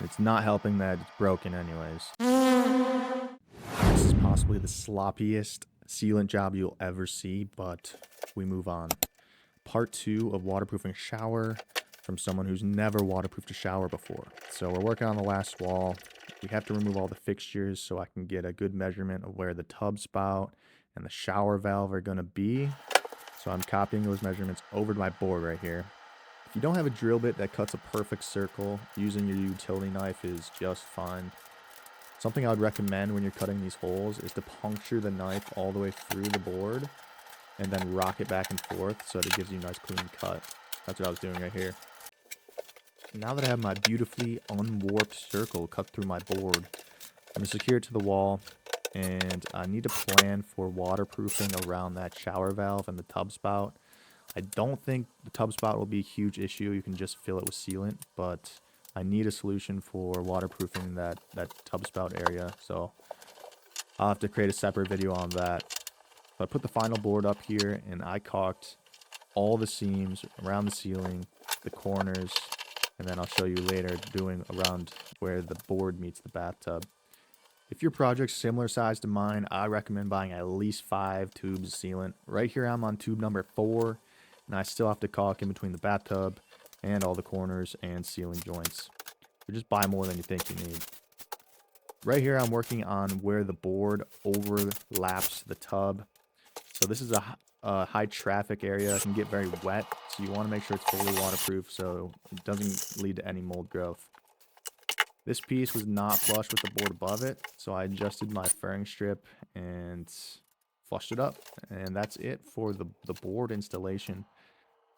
It's not helping that it's broken anyways. This is possibly the sloppiest sealant job you'll ever see, but we move on. Part 2 of waterproofing a shower from someone who's never waterproofed a shower before. So we're working on the last wall. We have to remove all the fixtures so I can get a good measurement of where the tub spout and the shower valve are going to be. So I'm copying those measurements over to my board right here. If you don't have a drill bit that cuts a perfect circle, using your utility knife is just fine. Something I would recommend when you're cutting these holes is to puncture the knife all the way through the board and then rock it back and forth so that it gives you a nice clean cut. That's what I was doing right here. Now that I have my beautifully unwarped circle cut through my board, I'm going to secure it to the wall, and I need to plan for waterproofing around that shower valve and the tub spout. I don't think the tub spout will be a huge issue. You can just fill it with sealant, but I need a solution for waterproofing that tub spout area. So I'll have to create a separate video on that. So I put the final board up here, and I caulked all the seams around the ceiling, the corners, and then I'll show you later doing around where the board meets the bathtub. If your project's similar size to mine, I recommend buying at least 5 tubes of sealant. Right here I'm on tube number 4, and I still have to caulk in between the bathtub and all the corners and ceiling joints. So just buy more than you think you need. Right here I'm working on where the board overlaps the tub. So this is a high traffic area. It can get very wet, so you want to make sure it's fully waterproof so it doesn't lead to any mold growth. This piece was not flush with the board above it, so I adjusted my furring strip and flushed it up. And that's it for the board installation.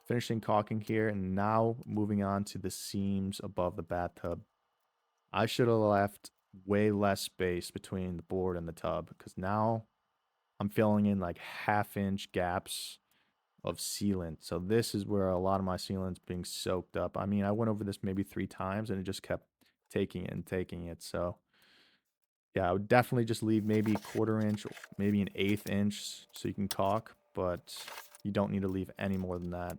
Finishing caulking here, and now moving on to the seams above the bathtub. I should have left way less space between the board and the tub, because now I'm filling in like 1/2-inch gaps of sealant. So this is where a lot of my sealant's being soaked up. I mean, I went over this maybe 3 times and it just kept taking it and taking it. So yeah, I would definitely just leave maybe 1/4 inch, maybe an 1/8 inch so you can caulk, but you don't need to leave any more than that.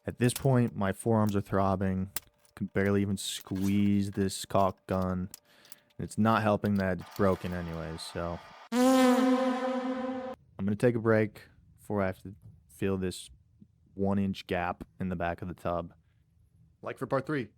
At this point, my forearms are throbbing. I can barely even squeeze this caulk gun. It's not helping that it's broken anyways, so I'm going to take a break before I have to fill this 1-inch gap in the back of the tub. Like for part 3.